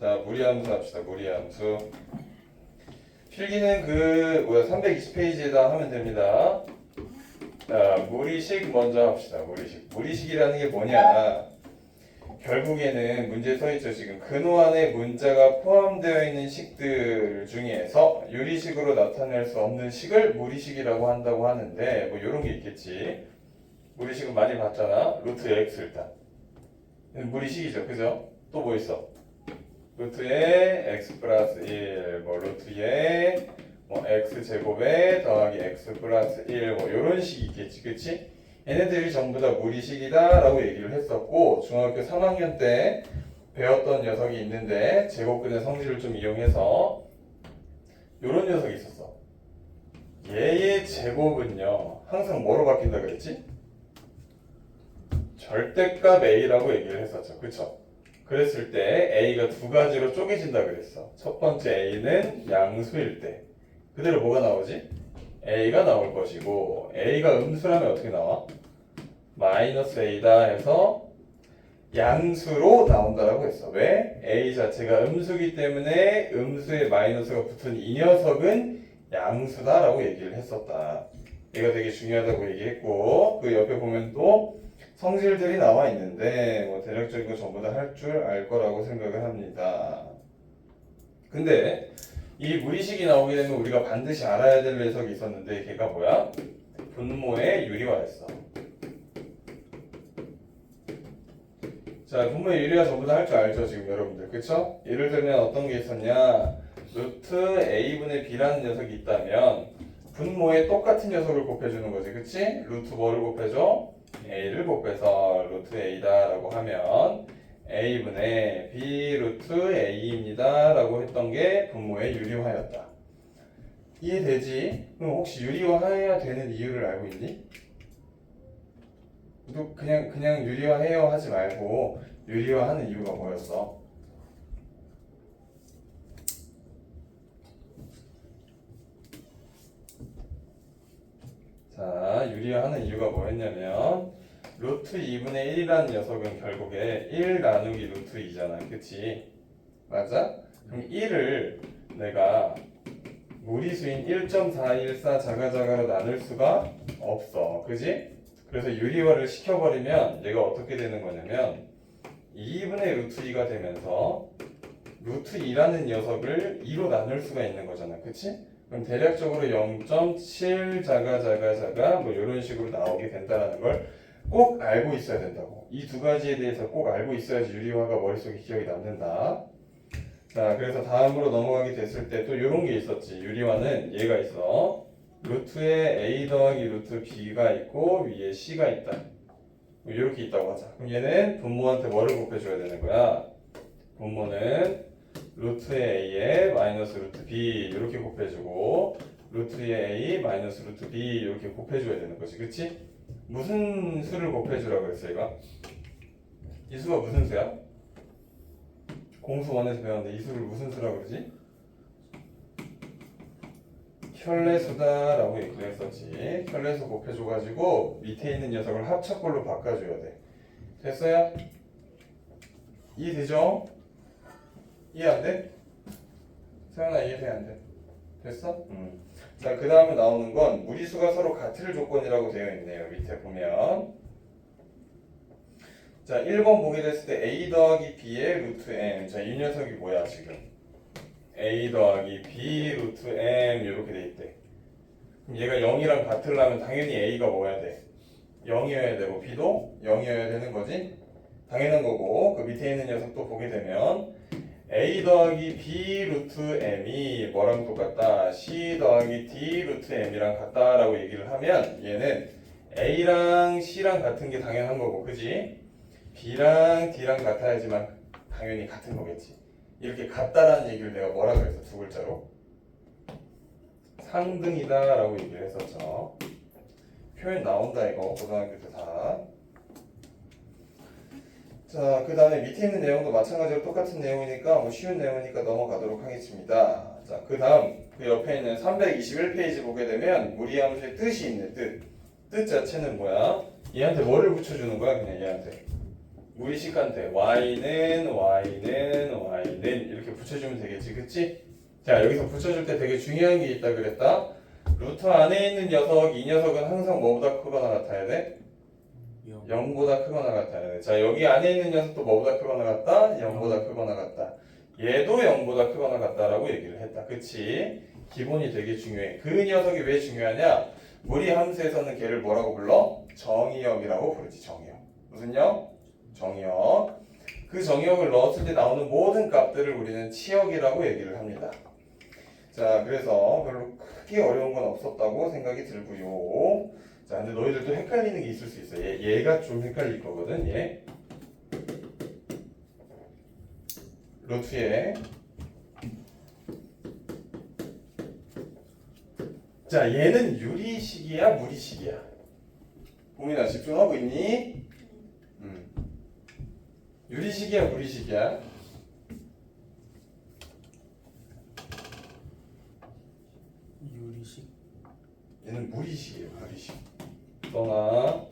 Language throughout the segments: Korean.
자, 무리함수 합시다. 무리함수. 필기는 320페이지에다 하면 됩니다. 자, 무리식 먼저 합시다. 무리식. 무리식이라는 게 뭐냐? 결국에는 문제에 써있죠. 지금 근호 안에 문자가 포함되어 있는 식들 중에서 유리식으로 나타낼 수 없는 식을 무리식이라고 한다고 하는데 뭐 이런 게 있겠지. 무리식은 많이 봤잖아. 루트 x 일단. 무리식이죠. 그죠? 또 뭐 있어? 루트에 x 플러스 1, 뭐 루트에 뭐 x 제곱에 더하기 x 플러스 1, 뭐 이런 식이 있겠지. 그치? 얘네들이 전부 다 무리식이다 라고 얘기를 했었고, 중학교 3학년 때 배웠던 녀석이 있는데 제곱근의 성질을 좀 이용해서 이런 녀석이 있었어. 얘의 제곱은요 항상 뭐로 바뀐다 그랬지? 절대값 a라고 얘기를 했었죠. 그쵸? 그랬을 때 a가 두 가지로 쪼개진다 그랬어. 첫 번째 a는 양수일 때 그대로 뭐가 나오지? a가 나올 것이고, a가 음수라면 어떻게 나와? 마이너스 a다 해서 양수로 나온다라고 했어. 왜? a 자체가 음수기 때문에 음수에 마이너스가 붙은 이 녀석은 양수다라고 얘기를 했었다. 얘가 되게 중요하다고 얘기했고, 그 옆에 보면 또 성질들이 나와 있는데 뭐 대략적인 거 전부 다 할 줄 알 거라고 생각을 합니다. 근데 이 무리식이 나오게 되면 우리가 반드시 알아야 될 녀석이 있었는데 걔가 뭐야? 분모의 유리화였어. 자, 분모의 유리화 전부 다 할 줄 알죠 지금 여러분들. 그쵸? 예를 들면 어떤 게 있었냐, 루트 a분의 b라는 녀석이 있다면 분모에 똑같은 녀석을 곱해주는 거지. 그치? 루트 뭐를 곱해줘? a를 곱해서 루트 a다 라고 하면 a분의 b 루트 a입니다 라고 했던 게 분모의 유리화였다. 이해되지? 그럼 혹시 유리화해야 되는 이유를 알고 있니? 너 그냥 유리화해요 하지 말고 유리화하는 이유가 뭐였어? 자, 유리화하는 이유가 뭐였냐면 루트 2분의 1이라는 녀석은 결국에 1 나누기 루트 2잖아. 그치? 맞아? 그럼 1을 내가 무리수인 1.414 자가자가로 나눌 수가 없어. 그지? 그래서 유리화를 시켜버리면 얘가 어떻게 되는 거냐면 2분의 루트 2가 되면서 루트 2라는 녀석을 2로 나눌 수가 있는 거잖아. 그치? 그럼 대략적으로 0.7 자가 뭐 이런 식으로 나오게 된다는 걸 꼭 알고 있어야 된다고. 이 두 가지에 대해서 꼭 알고 있어야지 유리화가 머릿속에 기억이 남는다. 자, 그래서 다음으로 넘어가게 됐을 때 또 이런 게 있었지. 유리화는 얘가 있어. 루트에 a 더하기 루트 b가 있고 위에 c가 있다. 뭐 이렇게 있다고 하자. 그럼 얘는 분모한테 뭐를 곱해줘야 되는 거야? 분모는 루트의 a에 마이너스 루트 b 이렇게 곱해주고, 루트의 a 마이너스 루트 b 이렇게 곱해줘야 되는 거지. 그치? 무슨 수를 곱해주라고 그랬어 얘가? 이 수가 무슨 수야? 공수 1에서 배웠는데 이 수를 무슨 수라고 그러지? 켤레수다라고 얘기를 했었지. 켤레수 곱해줘가지고 밑에 있는 녀석을 합차꼴로 바꿔줘야 돼. 됐어요? 이해되죠? 이해 안 돼? 세연아 이해돼 안 돼? 됐어? 자, 그 다음에 나오는 건 무리수가 서로 같을 조건이라고 되어 있네요. 밑에 보면. 자, 1번 보게 됐을 때 a 더하기 b의 루트 m. 자, 이 녀석이 뭐야 지금? a 더하기 b 루트 m 이렇게 돼 있대. 그럼 얘가 0이랑 같으려면 당연히 a가 뭐야 돼? 0이어야 되고 b도 0이어야 되는 거지? 당연한 거고, 그 밑에 있는 녀석도 보게 되면 a 더하기 b 루트 m이 뭐랑 똑같다? c 더하기 d 루트 m이랑 같다라고 얘기를 하면 얘는 a랑 c랑 같은 게 당연한 거고, 그지? b랑 d랑 같아야지만 당연히 같은 거겠지. 이렇게 같다라는 얘기를 내가 뭐라 그랬어? 두 글자로 상등이다 라고 얘기를 했었죠. 표현 나온다 이거 고등학교 때 다. 자, 그 다음에 밑에 있는 내용도 마찬가지로 똑같은 내용이니까 뭐 쉬운 내용이니까 넘어가도록 하겠습니다. 자, 그 다음 그 옆에 있는 321페이지 보게 되면 무리함수의 뜻이 있는 뜻 자체는 뭐야? 얘한테 뭐를 붙여주는 거야? 그냥 얘한테 무리식한테 y는 이렇게 붙여주면 되겠지, 그치? 자, 여기서 붙여줄 때 되게 중요한 게 있다 그랬다. 루트 안에 있는 녀석, 이 녀석은 항상 뭐보다 크거나 같아야 돼? 0보다 크거나 같아야 돼. 자, 여기 안에 있는 녀석도 뭐보다 크거나 같다? 0보다 크거나 같다. 얘도 0보다 크거나 같다라고 얘기를 했다. 그치? 기본이 되게 중요해. 그 녀석이 왜 중요하냐? 무리 함수에서는 걔를 뭐라고 불러? 정의역이라고 부르지. 정의역. 무슨 역? 정의역. 그 정의역을 넣었을 때 나오는 모든 값들을 우리는 치역이라고 얘기를 합니다. 자, 그래서 별로 크게 어려운 건 없었다고 생각이 들고요. 자, 근데 너희들도 헷갈리는 게 있을 수 있어. 얘가 좀 헷갈릴 거거든. 얘 루트에, 자, 얘는 유리식이야, 무리식이야? 봄이나 집중하고 있니? 유리식이야, 무리식이야? 유리식. 얘는 무리식이에요, 무리식. 써놔.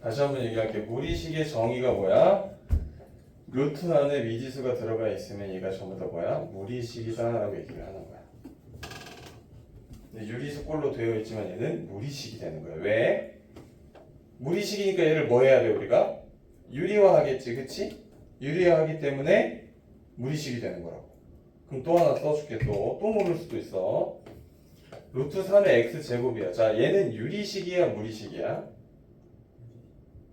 다시 한번 얘기할게. 무리식의 정의가 뭐야? 루트 안에 미지수가 들어가 있으면 얘가 전부 다 뭐야? 무리식이다라고 얘기를 하는 거야. 유리수 꼴로 되어 있지만 얘는 무리식이 되는 거야. 왜? 무리식이니까 얘를 뭐 해야 돼 우리가? 유리화하겠지, 그치? 유리화하기 때문에 무리식이 되는 거라고. 그럼 또 하나 써줄게. 또 모를 수도 있어. 루트 3의 x제곱이야. 자, 얘는 유리식이야, 무리식이야?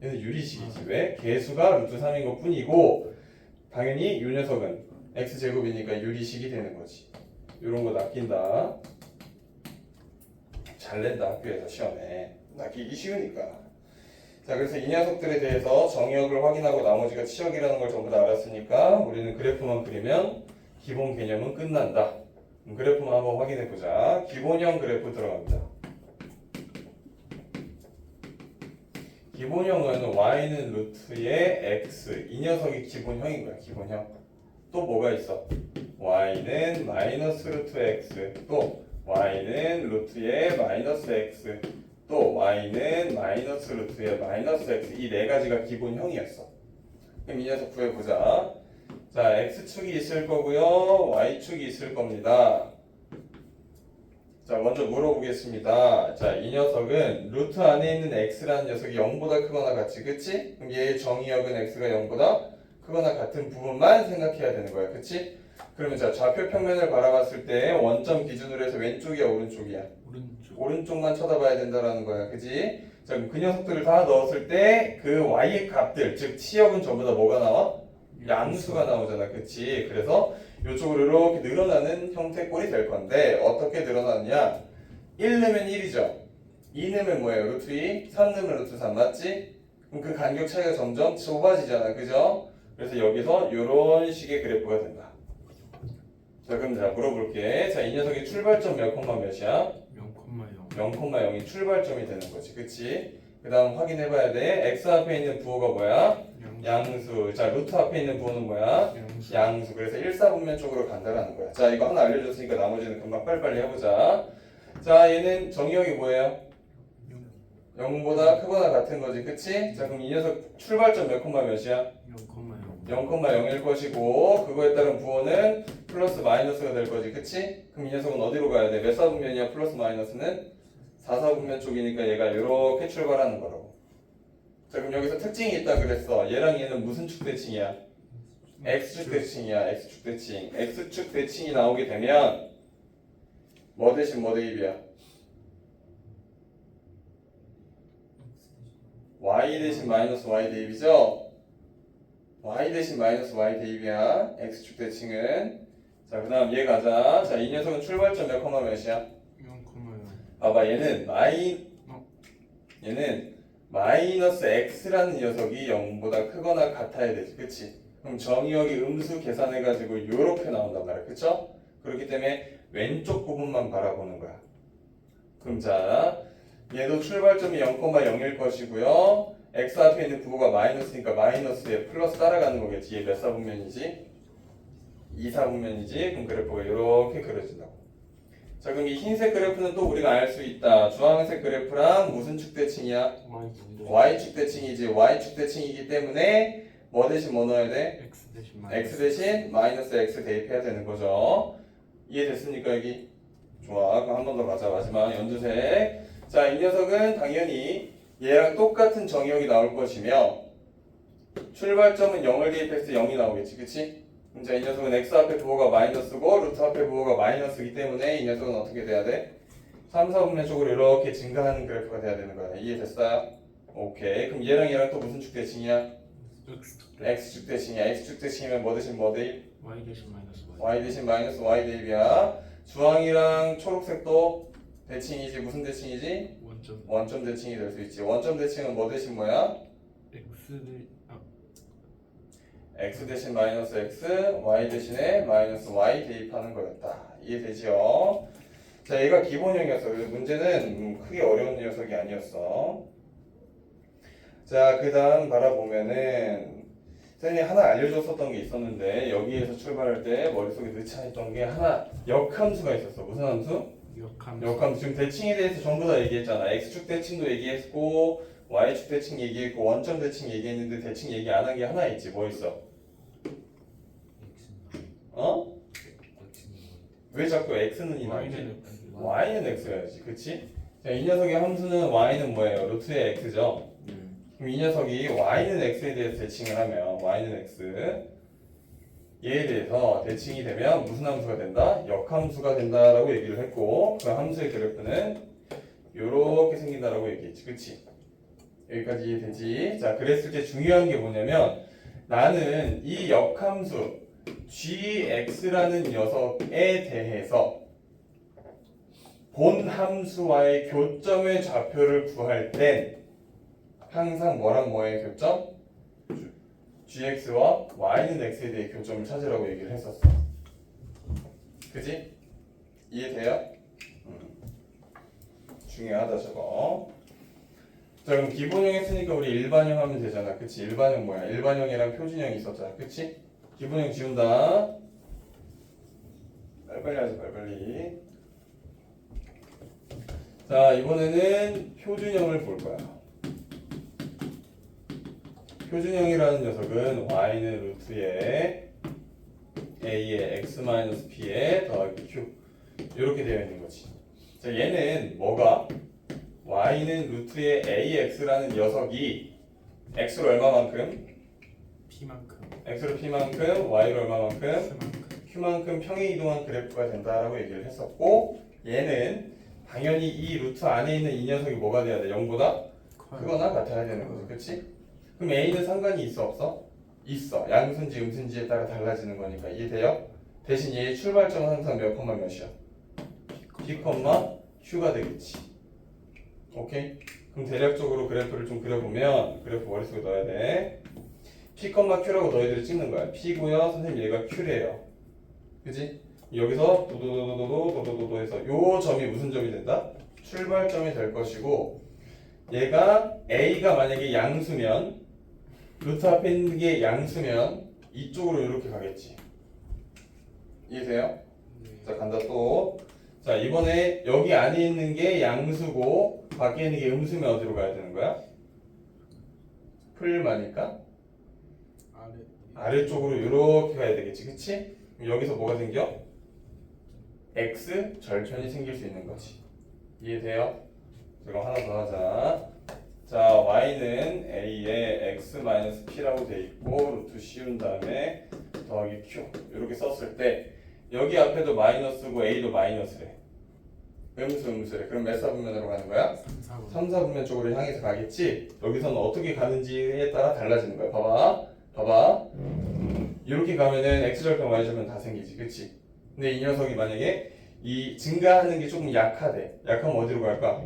얘는 유리식이지. 왜? 개수가 루트 3인 것 뿐이고 당연히 이 녀석은 x제곱이니까 유리식이 되는 거지. 이런 거 낚인다. 잘 낸다, 학교에서 시험에. 낚이기 쉬우니까. 자, 그래서 이 녀석들에 대해서 정의역을 확인하고 나머지가 치역이라는 걸 전부 다 알았으니까 우리는 그래프만 그리면 기본 개념은 끝난다. 그래프만 한번 확인해 보자. 기본형 그래프 들어갑니다. 기본형은 y는 루트의 x, 이 녀석이 기본형인 거야. 기본형. 또 뭐가 있어? y는 마이너스 루트 x, 또 y는 루트의 마이너스 x, 또 y는 마이너스 루트의 마이너스 x. 이 네 가지가 기본형이었어. 그럼 이 녀석 구해보자. 자, x축이 있을 거고요, y축이 있을 겁니다. 자, 먼저 물어보겠습니다. 자, 이 녀석은 루트 안에 있는 x라는 녀석이 0보다 크거나 같지, 그치? 그럼 얘의 정의역은 x가 0보다 크거나 같은 부분만 생각해야 되는 거야, 그치? 그러면 자, 좌표 평면을 바라봤을 때 원점 기준으로 해서 왼쪽이야, 오른쪽이야? 오른쪽만 쳐다봐야 된다라는 거야, 그치? 자, 그럼 그 녀석들을 다 넣었을 때 그 y의 값들, 즉 치역은 전부 다 뭐가 나와? 양수가 나오잖아, 그치? 그래서 이쪽으로 이렇게 늘어나는 형태꼴이 될 건데 어떻게 늘어나느냐? 1 넣으면 1이죠. 2 넣으면 뭐예요? 루트 2, 3 넣으면 루트 3, 맞지? 그럼 그 간격 차이가 점점 좁아지잖아, 그죠? 그래서 여기서 이런 식의 그래프가 된다. 자, 그럼 자 물어볼게. 자, 이 녀석의 출발점 몇 콤마 몇이야? 0,0. 0,0이 출발점이 되는 거지, 그치? 그 다음 확인해봐야 돼. x 앞에 있는 부호가 뭐야? 양수. 자, 루트 앞에 있는 부호는 뭐야? 양수. 그래서 1사분면 쪽으로 간다라는 거야. 자, 이거 하나 알려줬으니까 나머지는 금방 빨리빨리 해보자. 자, 얘는 정의역이 뭐예요? 0보다 크거나 같은 거지, 그치? 자, 그럼 이 녀석 출발점 몇 콤마 몇이야? 0,0일 것이고 그거에 따른 부호는 플러스 마이너스가 될 거지, 그치? 그럼 이 녀석은 어디로 가야 돼? 몇 사분면이야? 플러스 마이너스는 4사분면 쪽이니까 얘가 이렇게 출발하는 거라고. 자, 그럼 여기서 특징이 있다 그랬어. 얘랑 얘는 무슨 축 대칭이야? x축 대칭이야. x축 대칭. x축 대칭이 나오게 되면 뭐 대신 뭐 대입이야? y 대신 마이너스 y 대입이죠? y 대신 마이너스 y 대입이야. x축 대칭은. 자, 그 다음 얘 가자. 자, 이 녀석은 출발점 몇 콤마 몇이야? 0,0. 봐봐, 얘는 마이너스 x라는 녀석이 0보다 크거나 같아야 되지, 그치? 그럼 정의역이 음수 계산해가지고 이렇게 나온단 말이야, 그쵸? 그렇기 때문에 왼쪽 부분만 바라보는 거야. 그럼 자, 얘도 출발점이 0,0일 것이고요. x 앞에 있는 부호가 마이너스니까 마이너스에 플러스 따라가는 거겠지. 얘 몇 사분면이지? 2사분면이지. 그럼 그래프가 이렇게 그려진다고. 자 그럼 이 흰색 그래프는 또 우리가 알 수 있다. 주황색 그래프랑 무슨 축대칭이야? Y축 대칭이지. Y축 대칭이기 때문에 뭐 대신 뭐 넣어야 돼? X 대신 X 대신 마이너스 X 대입해야 되는 거죠. 이해됐습니까 여기? 좋아. 그럼 한 번 더 가자. 마지막 연두색. 자 이 녀석은 당연히 얘랑 똑같은 정의역이 나올 것이며 출발점은 0을 대입했을 때 0이 나오겠지. 그치? 자 이 녀석은 X 앞에 부호가 마이너스고 루트 앞에 부호가 마이너스이기 때문에 이 녀석은 어떻게 돼야 돼? 3, 4분의 쪽으로 이렇게 증가하는 그래프가 돼야 되는 거야. 이해됐어요? 오케이. 그럼 얘랑 또 무슨 축 대칭이야? X축 대칭이야. X축 대칭이면 뭐 대신 뭐 대입? Y 대신 마이너스 Y 대신 마이너스 Y 대입이야. 주황이랑 초록색도 대칭이지. 무슨 대칭이지? 원점 원점 대칭이 될 수 있지. 원점 대칭은 뭐 대신 뭐야? X를 X 대신 마이너스 X, Y 대신에 마이너스 Y 대입하는 거였다. 이해되지요? 자, 얘가 기본형이었어. 그래서 문제는 크게 어려운 녀석이 아니었어. 자, 그 다음 바라보면은 선생님이 하나 알려줬었던 게 있었는데 여기에서 출발할 때 머릿속에 넣자했던 게 하나 역함수가 있었어. 무슨 함수? 역함수 역함수. 지금 대칭에 대해서 전부 다 얘기했잖아. X축 대칭도 얘기했고 Y축 대칭 얘기했고 원점 대칭 얘기했는데 대칭 얘기 안 한 게 하나 있지. 뭐 있어? 어? 왜 자꾸 X는 이 나오지? Y는 X여야지. 그치? 자, 이 녀석의 함수는 Y는 뭐예요? 루트의 X죠? 그럼 이 녀석이 Y는 X에 대해서 대칭을 하면 Y는 X 얘에 대해서 대칭이 되면 무슨 함수가 된다? 역함수가 된다라고 얘기를 했고 그 함수의 그래프는 요렇게 생긴다라고 얘기했지. 그치? 여기까지 이해되지? 자, 그랬을 때 중요한 게 뭐냐면 나는 이 역함수 gx라는 녀석에 대해서 본 함수와의 교점의 좌표를 구할 땐 항상 뭐랑 뭐의 교점? gx와 y는 x에 대해 교점을 찾으라고 얘기를 했었어. 그지? 이해돼요? 중요하다 저거. 자 그럼 기본형 했으니까 우리 일반형 하면 되잖아. 그치? 일반형 뭐야? 일반형이랑 표준형이 있었잖아. 그치? 기본형 지운다. 빨리빨리 하자 빨리빨리. 자 이번에는 표준형을 볼 거야. 표준형이라는 녀석은 y는 루트에 a의 x-p에 더하기 q 이렇게 되어 있는 거지. 자 얘는 뭐가? y는 루트의 ax라는 녀석이 x로 얼마만큼? P만큼 x로 p만큼, y로 얼마만큼? Q만큼 q만큼 평행 이동한 그래프가 된다라고 얘기를 했었고 얘는 당연히 이 루트 안에 있는 이 녀석이 뭐가 돼야 돼? 0보다 크거나 같아야 되는 거지. 그치? 그럼 a는 상관이 있어 없어? 있어. 양수인지 음수인지에 따라 달라지는 거니까 이해돼요? 대신 얘의 출발점은 항상 몇 컴마 몇이야? p 컴마 q가 되겠지. 오케이? 그럼 대략적으로 그래프를 좀 그려보면 그래프 머릿속에 넣어야 돼. p 컴마 q라고 너희들이 찍는 거야. p고요. 선생님 얘가 q래요. 그지? 여기서 도도도도도도도도 해서 요 점이 무슨 점이 된다? 출발점이 될 것이고 얘가 a가 만약에 양수면 루트 앞에 있는 게 양수면 이쪽으로 이렇게 가겠지. 이해돼요? 자 간다 또. 자 이번에 여기 안에 있는 게 양수고 밖에 있는 게 음수면 어디로 가야 되는 거야? 풀마니까 아래쪽으로 이렇게 가야 되겠지. 그치? 여기서 뭐가 생겨? x 절편이 생길 수 있는 거지. 이해돼요? 그럼 하나 더 하자. 자 y는 a에 x-p라고 돼 있고 루트 씌운 다음에 더하기 q 이렇게 썼을 때 여기 앞에도 마이너스고 a도 마이너스래. 음수래. 그럼 몇 사분면으로 가는 거야? 3, 4분면 쪽으로 향해서 가겠지? 여기서는 어떻게 가는지에 따라 달라지는 거야. 봐봐. 이렇게 가면은 x절편 y절편 다 생기지. 그치? 근데 이 녀석이 만약에 이 증가하는 게 조금 약하대. 약하면 어디로 갈까?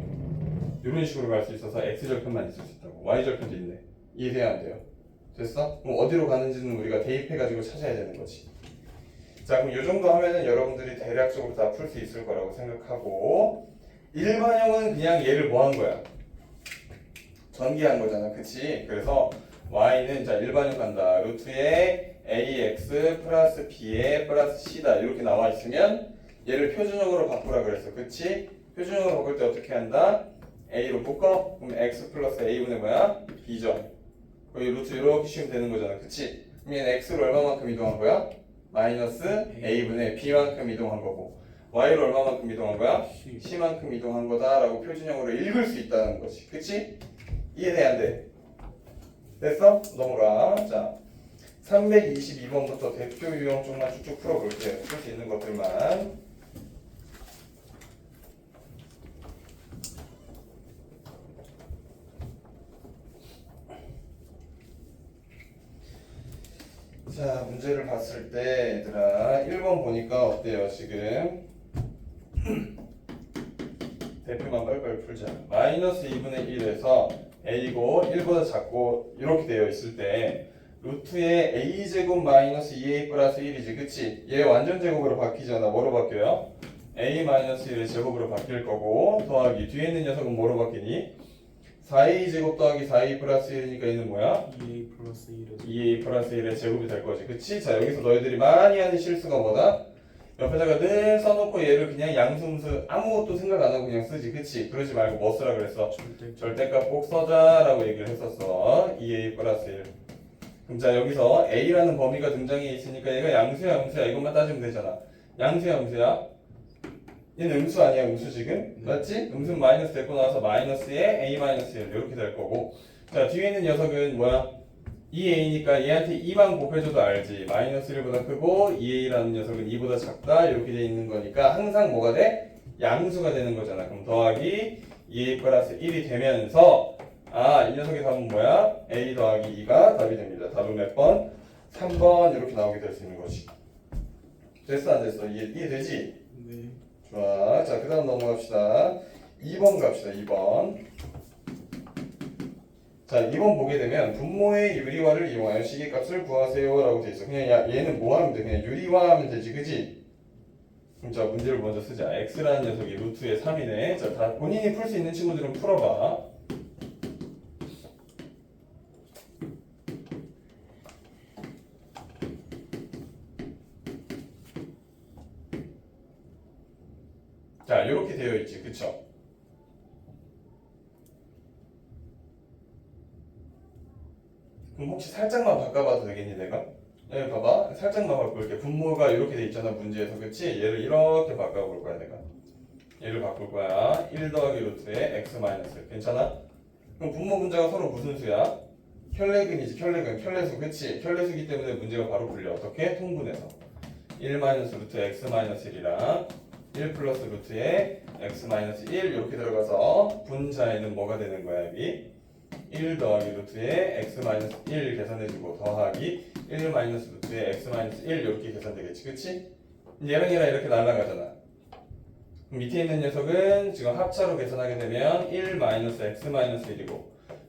이런 식으로 갈 수 있어서 x절편만 있을 수 있다고. y절편도 있네. 이해돼야 안 돼요? 됐어? 그럼 어디로 가는지는 우리가 대입해가지고 찾아야 되는 거지. 자 그럼 이 정도 하면은 여러분들이 대략적으로 다 풀 수 있을 거라고 생각하고 일반형은 그냥 얘를 뭐 한 거야? 전개한 거잖아. 그치? 그래서 y는 자 일반형 간다. 루트에 ax 플러스 b에 플러스 c다. 이렇게 나와 있으면 얘를 표준형으로 바꾸라 그랬어. 그치? 표준형으로 바꿀 때 어떻게 한다? a로 묶어? 그럼 x 플러스 a분의 뭐야? b죠. 거기 루트 이렇게 씌우면 되는 거잖아. 그치? 그럼 얘는 x로 얼마만큼 이동한 거야? 마이너스 a분의 b만큼 이동한 거고 y로 얼마만큼 이동한 거야? c만큼 이동한 거다라고 표준형으로 읽을 수 있다는 거지. 그치? 이해돼 안 돼? 됐어? 넘어가. 자, 322번부터 대표 유형 쪽만 쭉쭉 풀어볼게요. 풀 수 있는 것들만. 자, 문제를 봤을 때 얘들아 1번 보니까 어때요 지금? 대표만 빨리빨리 풀자. 마이너스 2분의 1에서 a고 1보다 작고 이렇게 되어 있을 때 루트의 a제곱 마이너스 2a 플러스 1이지. 그치? 얘 완전 제곱으로 바뀌잖아. 뭐로 바뀌어요? a 마이너스 1의 제곱으로 바뀔 거고 더하기 뒤에 있는 녀석은 뭐로 바뀌니? 4a 제곱 더하기 4a 플러스 1이니까 얘는 뭐야? 2a 플러스 1은 2a 플러스 1의 제곱이 될 거지. 그치? 자, 여기서 너희들이 많이 하는 실수가 뭐다? 옆에다가 늘 써놓고 얘를 그냥 양수음수 아무것도 생각 안 하고 그냥 쓰지. 그치? 그러지 말고 뭐 쓰라 그랬어? 절대값 꼭 써자 라고 얘기를 했었어. 2a 플러스 1. 그럼 자, 여기서 a라는 범위가 등장해 있으니까 얘가 양수야 음수야 이것만 따지면 되잖아. 양수야 음수야? 얘는 음수 아니야 음수 지금? 맞지? 음수는 마이너스 데리고 나와서 마이너스에 a 마이너스 1 이렇게 될 거고 자 뒤에 있는 녀석은 뭐야? 2a니까 얘한테 2만 곱해줘도 알지. 마이너스 1보다 크고 2a라는 녀석은 2보다 작다 이렇게 돼 있는 거니까 항상 뭐가 돼? 양수가 되는 거잖아. 그럼 더하기 2a 플러스 1이 되면서 아 이 녀석의 답은 뭐야? a 더하기 2가 답이 됩니다. 답은 몇 번? 3번 이렇게 나오게 될 수 있는 거지. 됐어 안 됐어? 이해되지? 네. 좋아. 자, 그 다음 넘어갑시다. 2번 갑시다. 2번. 자, 2번 보게 되면 분모의 유리화를 이용하여 시계값을 구하세요 라고 돼 있어. 그냥 야, 얘는 뭐 하면 돼? 그냥 유리화하면 되지. 그지? 그럼 자, 문제를 먼저 쓰자. x라는 녀석이 루트의 3이네. 자, 다 본인이 풀 수 있는 친구들은 풀어봐. 자, 이렇게 되어 있지. 그쵸? 그럼 혹시 살짝만 바꿔봐도 되겠니 내가? 여기 봐봐 살짝만 바꿀게. 분모가 이렇게 돼 있잖아 문제에서. 그치? 얘를 이렇게 바꿔볼 거야 내가. 얘를 바꿀 거야. 1 더하기 루트의 x 마이너스. 괜찮아? 그럼 분모 분자가 서로 무슨 수야? 켤레근이지. 켤레근 켤레수. 그치? 켤레수기 때문에 문제가 바로 풀려. 어떻게? 통분해서 1 마이너스 루트 x 마이너스 1이랑 1 플러스 루트의 x 마이너스 1 이렇게 들어가서 분자에는 뭐가 되는 거야 여기? 1 더하기 루트의 x 마이너스 1 계산해주고 더하기 1 마이너스 루트의 x 마이너스 1 이렇게 계산되겠지. 그치? 얘랑 얘랑 이렇게 날아가잖아. 그럼 밑에 있는 녀석은 지금 합차로 계산하게 되면 1 마이너스 x 마이너스 1이고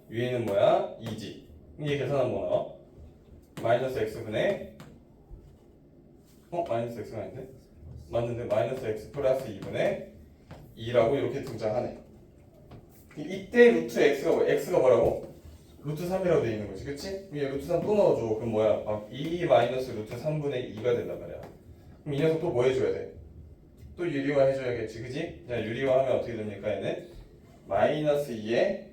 위에는 뭐야? 2지. 얘 계산하면 뭐 나와? 마이너스 x분의 마이너스 x가 아닌데? 맞는데 마이너스 x 플러스 2분의 2라고 이렇게 등장하네. 이때 루트 x가 뭐라고? 루트 3이라고 돼 있는 거지. 그치? 얘 루트 3 또 넣어줘. 그럼 뭐야? 2 마이너스 루트 3분의 2가 된단 말이야. 그럼 이 녀석 또 뭐 해줘야 돼? 또 유리화 해줘야겠지. 그치? 자, 유리화하면 어떻게 됩니까? 얘는 마이너스 2에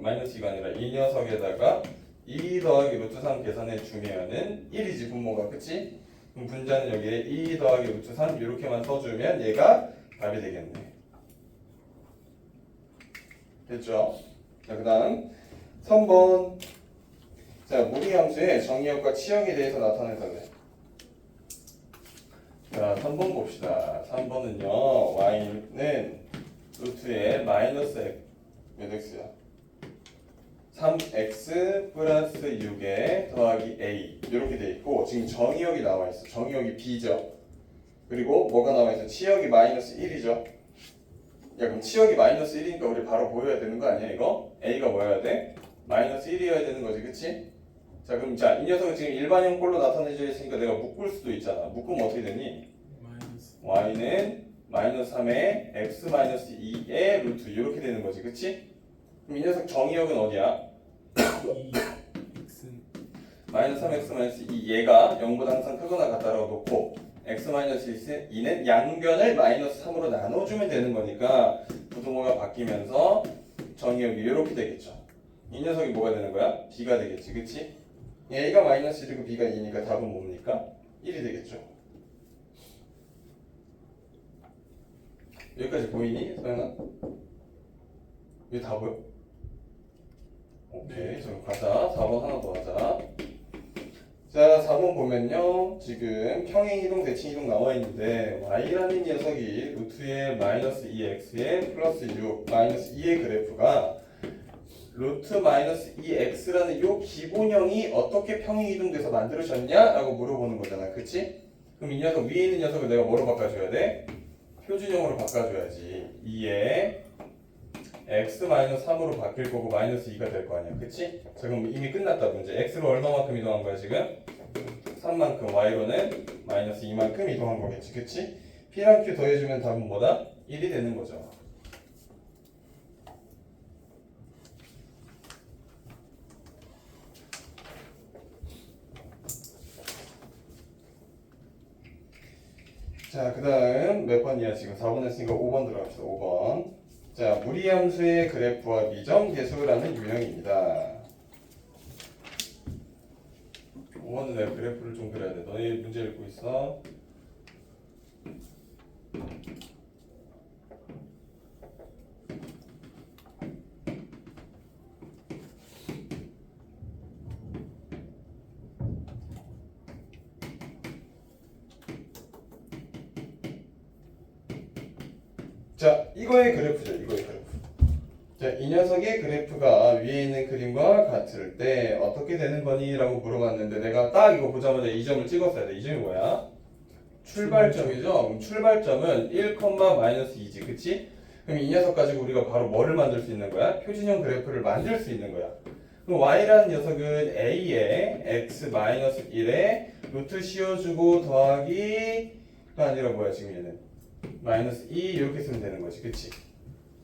마이너스 2가 아니라 이 녀석에다가 2 더하기 루트 3 계산해 주면은 1이지 분모가. 그치? 그럼 분자는 여기에 2 더하기 루트 3 이렇게만 써주면 얘가 답이 되겠네. 됐죠? 자, 그 다음 3번. 자, 무리함수의 정의역과 치역에 대해서 나타내달래. 자, 3번 봅시다. 3번은요 y는 루트의 마이너스 몇 x야? 3x 플러스 6에 더하기 a 이렇게 돼 있고 지금 정의역이 나와 있어. 정의역이 b죠. 그리고 뭐가 나와 있어? 치역이 마이너스 1이죠. 야 그럼 치역이 마이너스 1이니까 우리 바로 보여야 되는 거 아니야 이거? a가 뭐여야 돼? 마이너스 1이어야 되는 거지. 그치? 자 그럼 자 이 녀석은 지금 일반형꼴로 나타내져 있으니까 내가 묶을 수도 있잖아. 묶으면 어떻게 되니? 마이너스 y는 마이너스 3에 x 마이너스 2의 루트 이렇게 되는 거지. 그치? 그럼 이 녀석 정의역은 어디야? 2x 마이너스 3x 마이너스 2 얘가 0보다 항상 크거나 같다라고 놓고 x 마이너스 2는 양변을 마이너스 3으로 나눠주면 되는 거니까 부등호가 바뀌면서 정의역이 이렇게 되겠죠. 이 녀석이 뭐가 되는 거야? b가 되겠지, 그치? a가 마이너스 1이고 b가 2니까 답은 뭡니까? 1이 되겠죠. 여기까지 보이니, 서영아? 이게 다 보여? 오케이, 저기 가자. 4번 하나 더 하자. 자, 4번 보면요. 지금 평행이동, 대칭이동 나와 있는데 y라는 녀석이 루트의 마이너스 2x에 플러스 6, 마이너스 2의 그래프가 루트 마이너스 2x라는 요 기본형이 어떻게 평행이동돼서 만들어졌냐? 라고 물어보는 거잖아. 그치? 그럼 이 녀석, 위에 있는 녀석을 내가 뭐로 바꿔줘야 돼? 표준형으로 바꿔줘야지. 2에 x-3으로 바뀔 거고 마이너스 2가 될 거 아니야. 그치? 자, 그럼 이미 끝났다 문제. x로 얼마만큼 이동한 거야 지금? 3만큼, y로는 마이너스 2만큼 이동한 거겠지. 그치? p랑 q 더해주면 답은 뭐다? 1이 되는 거죠. 자, 그 다음 몇 번이야 지금? 4번 했으니까 5번 들어갑시다. 5번. 자, 무리함수의 그래프와 미정계수라는 유형입니다. 5번은 내가 그래프를 좀 그려야 돼. 너희 문제 읽고 있어. 자, 이거의 그래프죠. 이거의 그래프. 자, 이 녀석의 그래프가 위에 있는 그림과 같을 때 어떻게 되는 거니? 라고 물어봤는데 내가 딱 이거 보자마자 이 점을 찍었어야 돼. 이 점이 뭐야? 출발점이죠. 그럼 출발점은 1, 마이너스 2지. 그치? 그럼 이 녀석 가지고 우리가 바로 뭐를 만들 수 있는 거야? 표준형 그래프를 만들 수 있는 거야. 그럼 y라는 녀석은 a에 x 마이너스 1에 루트 씌워주고 더하기가 아니라 뭐야 지금 얘는? 마이너스 2 이렇게 쓰면 되는 거지. 그치?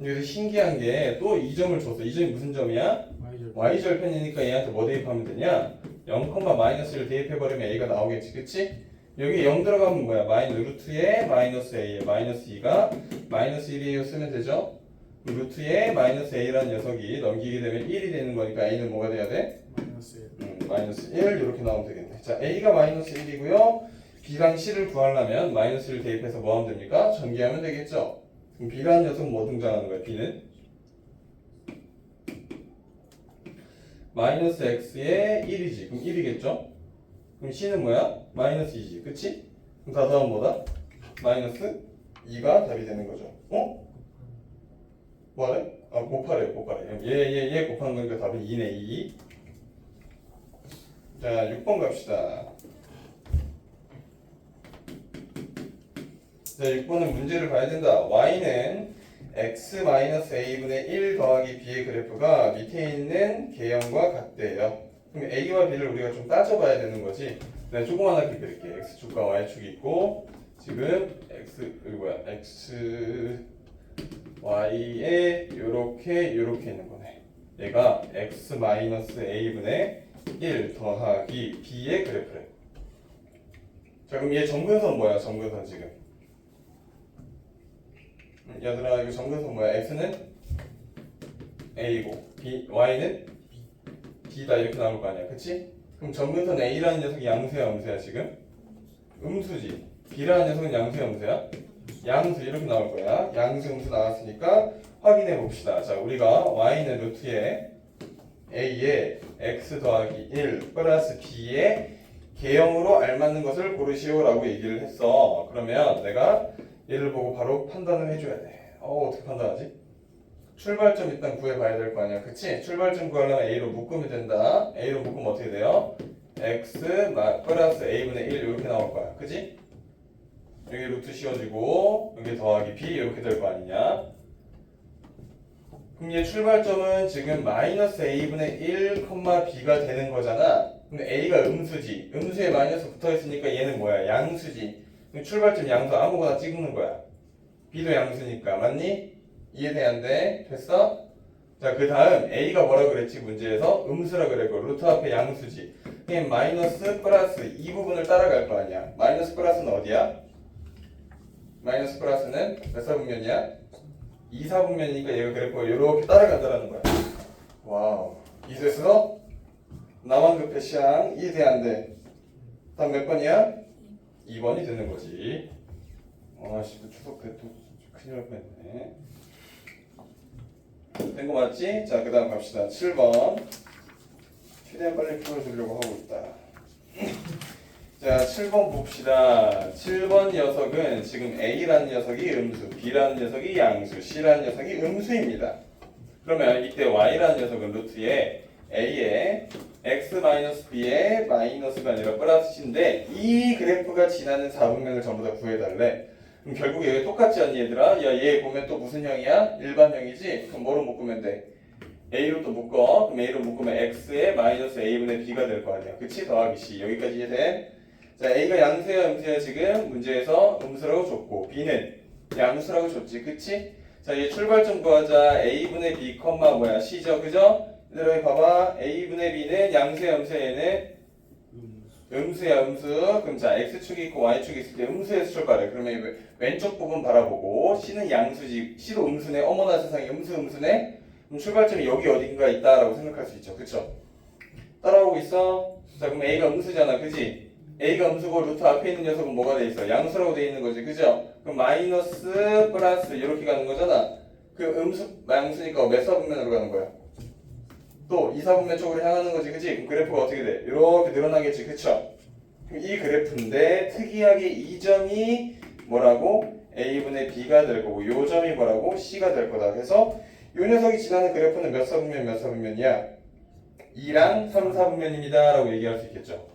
여기서 신기한 게 또 이 점을 줬어. 이 점이 무슨 점이야? y절편이니까 얘한테 뭐 대입하면 되냐? 0, 마이너스를 대입해버리면 a가 나오겠지. 그치? 여기 0 들어가면 뭐야? 루트에 마이너스 a에 마이너스 2가 마이너스 1이에요 쓰면 되죠? 루트에 마이너스 a라는 녀석이 넘기게 되면 1이 되는 거니까 a는 뭐가 돼야 돼? 마이너스 1 이렇게 나오면 되겠네. 자, a가 마이너스 1이고요. b랑 c를 구하려면 마이너스를 대입해서 뭐 하면 됩니까? 전개하면 되겠죠? 그럼 b라는 녀석은 뭐 등장하는 거야? b는? 마이너스 x에 1이지. 그럼 1이겠죠? 그럼 c는 뭐야? 마이너스 2지. 그치? 그럼 다 더하면 뭐다? 마이너스 2가 답이 되는 거죠. 어? 뭐하래? 아, 곱하래요. 곱하래. 얘 곱하는 거니까 답은 2네. 2. 자, 6번 갑시다. 자, 6번은 문제를 봐야 된다. y는 x-a분의 1 더하기 b의 그래프가 밑에 있는 개형과 같대요. 그럼 a와 b를 우리가 좀 따져봐야 되는 거지. 내가 조그만하게 그릴게. x축과 y축이 있고 지금 y에 요렇게 있는 거네. 얘가 x-a분의 1 더하기 b의 그래프래. 자, 그럼 얘 점근선 뭐야? 점근선 지금 얘들아, 이거 점근선 뭐야? x는 a고 y는 b다 이렇게 나올 거 아니야. 그치? 그럼 점근선 a라는 녀석이 양수야 음수야 지금? 음수지. b라는 녀석은 양수야 음수야? 양수 이렇게 나올 거야. 양수 음수 나왔으니까 확인해 봅시다. 자, 우리가 y는 루트에 a에 x 더하기 1 플러스 b의 개형으로 알맞는 것을 고르시오라고 얘기를 했어. 그러면 내가 얘를 보고 바로 판단을 해줘야 돼. 어떻게 판단하지? 출발점 일단 구해봐야 될 거 아니야. 그치? 출발점 구하려면 a로 묶으면 된다. a로 묶으면 어떻게 돼요? x 플러스 a분의 1 이렇게 나올 거야. 그치? 여기 루트 씌워지고 여기 더하기 b 이렇게 될 거 아니냐. 그럼 얘 출발점은 지금 마이너스 a분의 1, b가 되는 거잖아. 근데 a가 음수지. 음수에 마이너스 붙어있으니까 얘는 뭐야? 양수지. 그럼 출발점 양수 아무거나 찍는 거야. b도 양수니까. 맞니? 이해돼 안 돼? 됐어? 자, 그 다음 a가 뭐라 그랬지 문제에서? 음수라 그랬고 루트 앞에 양수지. 그냥 마이너스 플러스 이 부분을 따라갈 거 아니야. 마이너스 플러스는 어디야? 마이너스 플러스는 몇 사분면이야? 2사분면이니까 얘가 그래프가 이렇게 따라간다라는 거야. 와우. 이제서 나만 급해 샹 이해 돼 안 돼? 다음 몇 번이야? 2번이 되는 거지. 아씨 추석 때 또 큰일 날 뻔했네. 된 거 맞지? 자, 그 다음 갑시다. 7번. 최대한 빨리 풀어주려고 하고 있다. 자, 7번 봅시다. 7번 녀석은 지금 A라는 녀석이 음수, B라는 녀석이 양수, C라는 녀석이 음수입니다. 그러면 이때 Y라는 녀석은 루트에 A에 X-B의 마이너스가 아니라 플러스 C인데 이 그래프가 지나는 4분면을 전부 다 구해달래. 그럼 결국 얘 똑같지 않니 얘들아? 야, 얘 보면 또 무슨 형이야? 일반형이지? 그럼 뭐로 묶으면 돼? A로 또 묶어. 그럼 A로 묶으면 X에 마이너스 A분의 B가 될 거 아니야. 그치? 더하기 C. 여기까지 이해돼? 자, A가 양수야 음수야 지금 문제에서 음수라고 줬고 B는 양수라고 줬지. 그치? 자, 얘 출발점 구하자. A분의 B, 뭐야? C죠. 그죠? 얘들아 여기 봐봐. A분의 B는 양수야 음수야 얘는 음수야 음수. 그럼 자 x축이 있고 y축이 있을 때 음수에서 출발해. 그러면 왼쪽 부분 바라보고 C는 양수지. C도 음수네. 어머나 세상에 음수네. 그럼 출발점이 여기 어딘가 있다라고 생각할 수 있죠. 그쵸? 따라오고 있어? 자 그럼 A가 음수잖아. 그지? A가 음수고 루트 앞에 있는 녀석은 뭐가 돼 있어? 양수라고 돼 있는 거지. 그죠? 그럼 마이너스 플러스 이렇게 가는 거잖아. 그 양수니까 몇 사분면으로 가는 거야? 또 2사분면 쪽으로 향하는 거지. 그치? 그럼 그래프가 어떻게 돼? 이렇게 늘어나겠지. 그쵸? 그럼 이 그래프인데 특이하게 이 점이 뭐라고? A분의 B가 될 거고 요 점이 뭐라고? C가 될 거다. 그래서 요 녀석이 지나는 그래프는 몇 사분면이야? 2랑 3, 4분면입니다 라고 얘기할 수 있겠죠.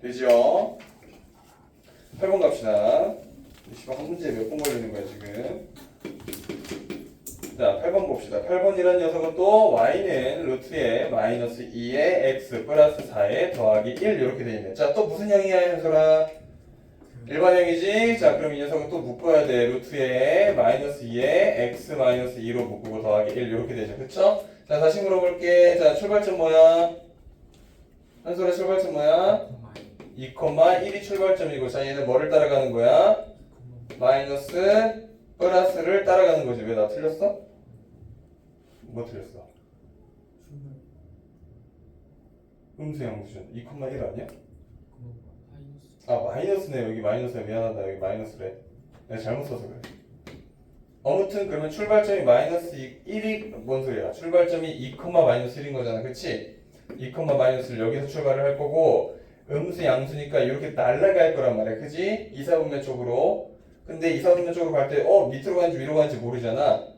되죠? 8번 갑시다. 한 문제에 몇 번 걸리는 거야 지금. 자, 8번 봅시다. 8번이라는 녀석은 또 y는 루트에 마이너스 2에 x 플러스 4에 더하기 1 이렇게 돼 있네. 자, 또 무슨 형이야, 현솔아? 일반형이지? 자, 그럼 이 녀석은 또 묶어야 돼. 루트에 마이너스 2에 x 마이너스 2로 묶고 더하기 1 이렇게 되죠. 그쵸? 자, 다시 물어볼게. 자, 출발점 뭐야? 현솔아, 출발점 뭐야? 2,1이 출발점이고, 자, 얘는 뭐를 따라가는 거야? 마이너스 플러스를 따라가는 거지. 왜 나 틀렸어? 뭐 틀렸어? 음수 양수준 2,1 아니야? 아 마이너스네. 여기 마이너스야. 미안하다. 여기 마이너스래. 내가 잘못 써서 그래. 아무튼 그러면 출발점이 마이너스 1이 뭔 소리야? 출발점이 2, 마이너스 1인 거잖아. 그치? 2, 마이너스를 여기서 출발을 할 거고 음수 양수니까 이렇게 날아갈 거란 말이야. 그지? 2사분면 쪽으로. 근데 2사분면 쪽으로 갈 때 밑으로 가는지 위로 가는지 모르잖아.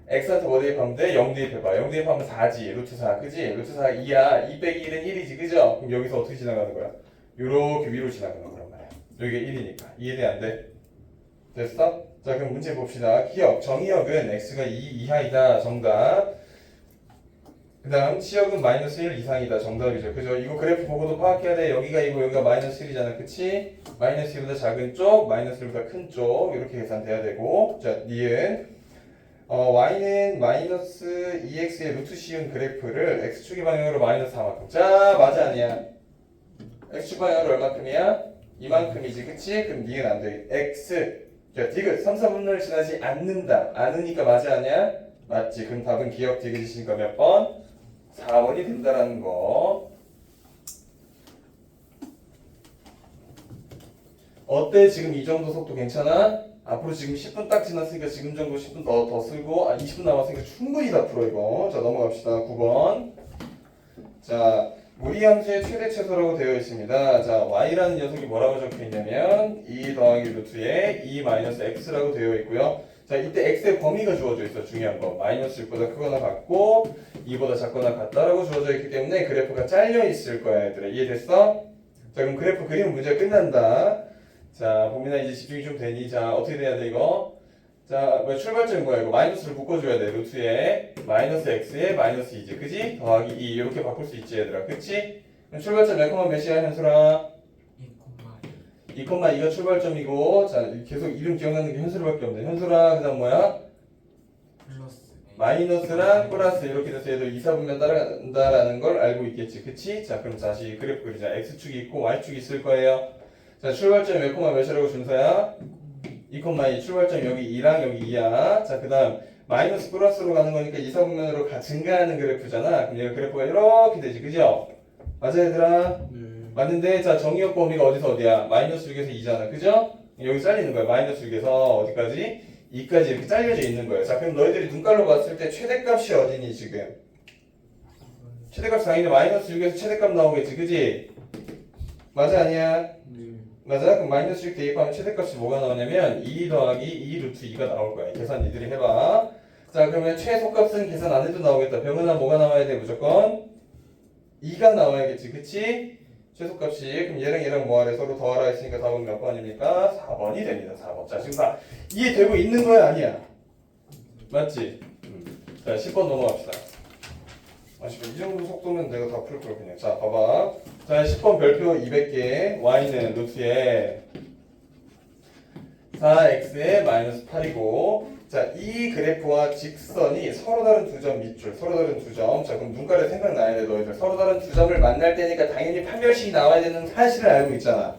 x한테 뭐 대입하면 돼? 0 대입해봐. 0 대입하면 4지. 루트 4. 그지? 루트 4 2야. 2 빼기 1은 1이지. 그죠? 그럼 여기서 어떻게 지나가는 거야? 요렇게 위로 지나가는 거란 말이야. 여기가 1이니까. 이해돼 안 돼? 됐어? 자 그럼 문제 봅시다. 기억. 정의역은 x가 2 이하이다. 정답. 그 다음 치역은 마이너스 1 이상이다. 정답이죠. 그죠? 이거 그래프 보고도 파악해야 돼. 여기가 2고 여기가 마이너스 1이잖아. 그치? 마이너스 1보다 작은 쪽, 마이너스 1보다 큰 쪽 이렇게 계산돼야 되고. 자 니은 y는 마이너스 2x의 루트 씌운 그래프를 x축의 방향으로 마이너스 4만큼. 자 맞아 아니야? x축 방향으로 얼마큼이야? 이만큼이지. 그치? 그럼 니은 안 돼. x 자 디귿 3, 4분면을 지나지 않는다. 않으니까 맞아 아니야? 맞지. 그럼 답은 기억 디귿이시니까 몇 번? 4번이 된다라는 거. 어때? 지금 이 정도 속도 괜찮아? 앞으로 지금 10분 딱 지났으니까 지금 정도 10분 더 쓰고 20분 남았으니까 충분히 다 풀어 이거. 자 넘어갑시다. 9번. 자 무리함수의 최대 최소라고 되어 있습니다. 자 y라는 녀석이 뭐라고 적혀 있냐면 2 더하기 루트에 2 마이너스 x라고 되어 있고요. 자 이때 x의 범위가 주어져 있어. 중요한 거. 마이너스 6보다 크거나 같고 2보다 작거나 같다라고 주어져 있기 때문에 그래프가 잘려 있을 거야 얘들아. 이해됐어? 자 그럼 그래프 그리면 문제가 끝난다. 자 보민아 이제 집중이 좀 되니? 자 어떻게 돼야 돼 이거? 자 출발점이 뭐야 이거? 마이너스를 묶어줘야 돼. 루트에 마이너스 x에 마이너스 2지 그지? 더하기 2 이렇게 바꿀 수 있지 얘들아. 그치? 그럼 출발점 몇 콤마 몇이야 현수라? 2,2가 출발점이고 자 계속 이름 기억나는 게 현수라밖에 없네. 현수라 그 다음 뭐야? 플러스 마이너스랑 플러스 이렇게 돼서 얘도 이사분면 따라간다라는 걸 알고 있겠지. 그치? 자, 그럼 다시 그래프 그리자. x축이 있고 y축이 있을 거예요. 자, 출발점이 몇 콤마 몇이라고 준서야? 2,2. 출발점 여기 2랑 여기 2야. 자, 그 다음 마이너스 플러스로 가는 거니까 이사분면으로 증가하는 그래프잖아. 그럼 얘가 그래프가 이렇게 되지. 그죠? 맞아, 얘들아? 네. 맞는데, 자, 정의역 범위가 어디서 어디야? 마이너스 6에서 2잖아. 그죠? 여기 잘리는 거야. 마이너스 6에서 어디까지? 2까지 이렇게 잘려져 있는 거예요. 자, 그럼 너희들이 눈깔로 봤을 때 최대값이 어디니, 지금? 최대값 당연히 마이너스 6에서 최대값 나오겠지. 그지? 맞아, 아니야? 네. 맞아? 그럼 마이너스 6 대입하면 최대값이 뭐가 나오냐면 2 더하기 2 루트 2가 나올 거야. 계산 니들이 해봐. 자, 그러면 최소값은 계산 안 해도 나오겠다. 병은아 뭐가 나와야 돼? 무조건 2가 나와야겠지. 그치? 최소값이. 그럼 얘랑 얘랑 뭐하래? 서로 더하라 했으니까 답은 몇 번입니까? 4번이 됩니다. 4번. 자, 지금 봐. 이해되고 있는 거야? 아니야? 맞지? 자, 10번 넘어갑시다. 이 정도 속도면 내가 다 풀 걸 그냥. 자, 봐봐. 자, 10번 별표 200개. y는 루트에 4x에 마이너스 8이고, 자, 이 그래프와 직선이 서로 다른 두 점 밑줄, 서로 다른 두 점. 자, 그럼 눈가에 생각나야 돼, 너희들. 서로 다른 두 점을 만날 때니까 당연히 판별식이 나와야 되는 사실을 알고 있잖아.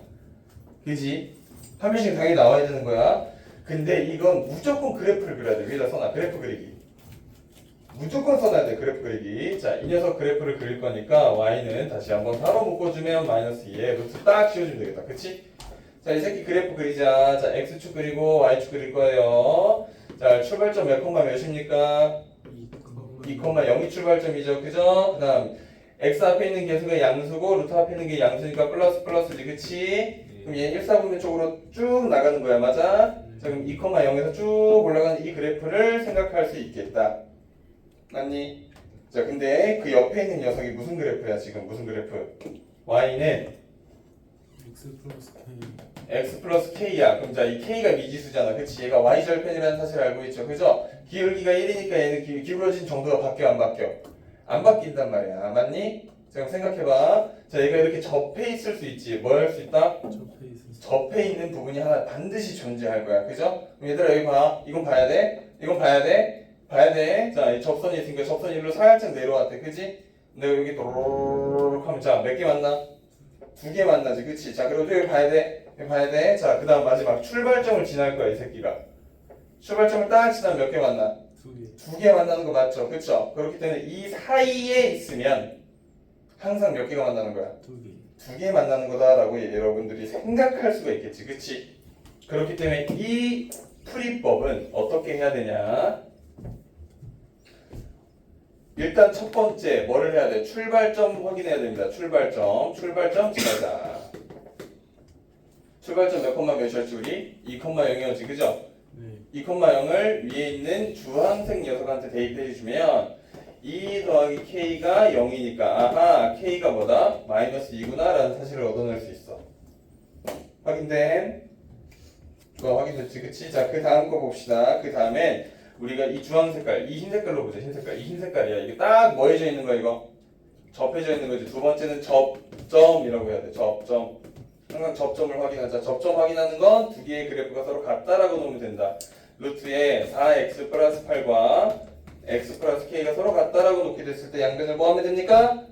그지? 판별식이 당연히 나와야 되는 거야. 근데 이건 무조건 그래프를 그려야 돼. 위에다 써놔. 그래프 그리기. 무조건 써놔야 돼. 그래프 그리기. 자, 이 녀석 그래프를 그릴 거니까 y는 다시 한번 바로 묶어주면 마이너스 2에 루트 딱 씌워주면 되겠다. 그치? 자, 이 새끼 그래프 그리자. 자, x축 그리고 y축 그릴 거예요. 자, 출발점 몇 콤마 몇입니까? 2,0이 출발점이죠. 그죠? 그 다음 x 앞에 있는 계수가 양수고 루트 앞에 있는 게 양수니까 플러스 플러스지. 그치? 그럼 얘 1사분면 쪽으로 쭉 나가는 거야. 맞아? 자, 그럼 2,0에서 쭉 올라가는 이 그래프를 생각할 수 있겠다. 맞니? 자, 근데 그 옆에 있는 녀석이 무슨 그래프야? 지금 무슨 그래프? y는 x 플러스 k. x 플러스 k야. 그럼 자, 이 k가 미지수잖아. 그치? 얘가 y절편이라는 사실을 알고 있죠. 그죠? 기울기가 1이니까 얘는 기울어진 정도가 바뀌어 안 바뀌어? 안 바뀐단 말이야. 맞니? 자, 그럼 생각해봐. 자, 얘가 이렇게 접해 있을 수 있지. 뭐 할 수 있다? 접해 있을 접해 있는 부분이 하나 반드시 존재할 거야. 그죠? 그럼 얘들아 여기 봐. 이건 봐야 돼. 이건 봐야 돼. 봐야 돼. 자, 이 접선이 있으니까 접선이 일로 살짝 내려왔대. 그지? 내가 여기 도로록 하면 자, 몇 개 만나? 2개 만나지. 그치? 자, 그리고 또 여기 봐야 돼. 여기 봐야 돼. 자, 그 다음 마지막 출발점을 지날 거야, 이 새끼가. 출발점을 딱 지나면 몇 개 만나? 2개. 2개 만나는 거 맞죠? 그쵸? 그렇기 때문에 이 사이에 있으면 항상 몇 개가 만나는 거야? 2개. 2개 만나는 거다라고 여러분들이 생각할 수가 있겠지. 그치? 그렇기 때문에 이 풀이법은 어떻게 해야 되냐? 일단 첫 번째 뭐를 해야 돼? 출발점 확인해야 됩니다. 출발점 지나자. 출발점 몇 콤마 몇이었지 우리? 2,0이었지. 그죠? 네. 2,0을 위에 있는 주황색 녀석한테 대입해 주시면 2 더하기 k가 0이니까 아하 k가 뭐다? 마이너스 2구나 라는 사실을 얻어낼 수 있어. 확인된? 그거 확인됐지. 그치? 자, 그 다음 거 봅시다. 그 다음엔 우리가 이 주황 색깔, 이 흰 색깔로 보자. 흰 색깔. 이 흰 색깔이야. 이게 딱 뭐해져 있는 거야, 이거? 접해져 있는 거지. 두 번째는 접점이라고 해야 돼. 접점. 항상 접점을 확인하자. 접점 확인하는 건 두 개의 그래프가 서로 같다라고 놓으면 된다. 루트에 4x 플러스 8과 x 플러스 k가 서로 같다라고 놓게 됐을 때 양변을 뭐 하면 됩니까?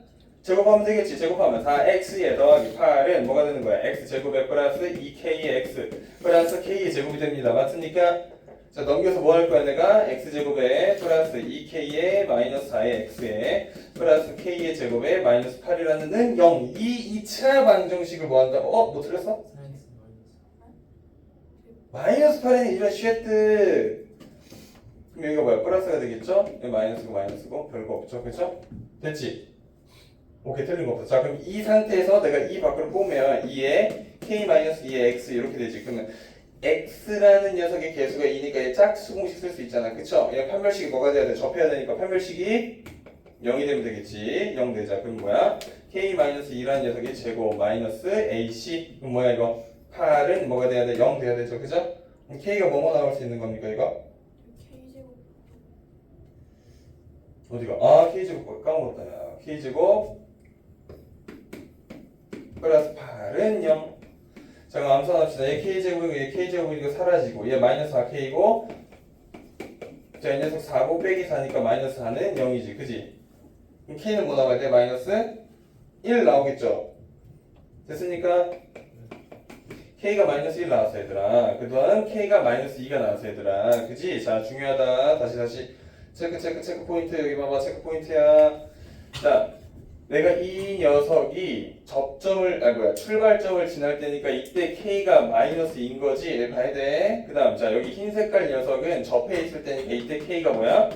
제곱하면 되겠지. 제곱하면 4x에 더하기 8은 뭐가 되는 거야? x제곱에 플러스 2k의 x 플러스 k의 제곱이 됩니다. 맞습니까? 자, 넘겨서 뭐 할 거야 내가? x제곱에 플러스 2k의 마이너스 4의 x에 플러스 k의 제곱에 마이너스 8이라는 0 이 2차 방정식을 뭐 한다? 뭐 틀렸어? 사이언스 마이너스 8은 이런 쉣트. 그럼 여기가 뭐야? 플러스가 되겠죠? 여기 마이너스고 마이너스고 별거 없죠. 그쵸? 됐지? 오케이, 틀린 거 없어. 자, 그럼 이 상태에서 내가 이 밖으로 뽑으면 2에 k-2의 x 이렇게 되지. 그러면 x라는 녀석의 개수가 2니까 얘 짝수공식 쓸 수 있잖아. 그쵸? 얘 판별식이 뭐가 돼야 돼? 접해야 되니까 판별식이 0이 되면 되겠지. 0 되자. 그럼 뭐야? k-2라는 녀석의 제곱 마이너스 ac. 그럼 뭐야 이거? 8은 뭐가 돼야 돼? 0 돼야 되죠. 그죠? 그럼 k가 뭐뭐 나올 수 있는 겁니까 이거? 어디가? 아, k제곱 까먹었다. 야. k제곱 플러스 8은 0. 자, 그럼 암산합시다. 얘 k제곱이고 얘 k제곱이니까 사라지고 얘 마이너스 4k고 자, 자, 이 녀석 4고 빼기 4니까 마이너스 4는 0이지. 그지? 그럼 K는 뭐 나와야 돼? 마이너스 1 나오겠죠? 됐습니까? K가 마이너스 1 나왔어 얘들아. 그 다음 K가 마이너스 2가 나왔어 얘들아. 그지? 자, 중요하다. 다시 체크 포인트. 여기 봐봐. 체크 포인트야. 자, 내가 이 녀석이 출발점을 지날 때니까 이때 K가 마이너스 2인 거지. 봐야 돼. 그 다음 자, 여기 흰 색깔 녀석은 접해 있을 때니까 이때 K가 뭐야?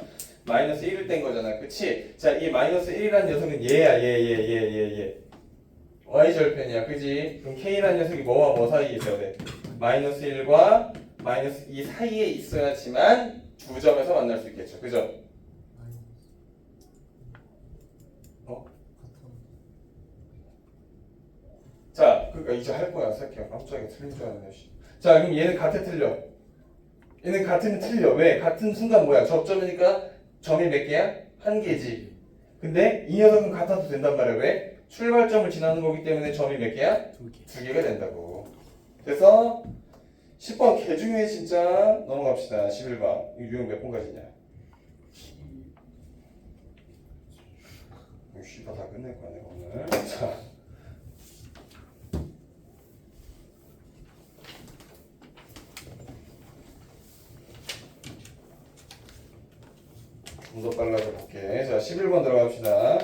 마이너스 1일 땐 거잖아. 그치? 자, 이 마이너스 1이라는 녀석은 얘야. 얘. Y절편이야. 그지? 그럼 K라는 녀석이 뭐와 뭐 사이에 있어야 돼? 마이너스 1과 마이너스 2 사이에 있어야지만 두 점에서 만날 수 있겠죠. 그죠? 어? 자, 그러니까 이제 할 거야. 새끼야. 깜짝이야. 틀린 줄 알았네. 자, 그럼 얘는 같아 틀려? 얘는 같으면 틀려. 왜? 같은 순간 뭐야? 접점이니까 점이 몇 개야? 한 개지. 근데 이 녀석은 같아도 된단 말이야. 왜? 출발점을 지나는 거기 때문에 점이 몇 개야? 두 개가 된다고. 그래서 10번 개 중요해 진짜. 넘어갑시다. 11번. 이 유형 몇 번까지냐? 이거 씨발 다 끝낼 거야 내가 오늘. 자. 좀 더 빨라져 볼게. 자, 11번 들어갑시다.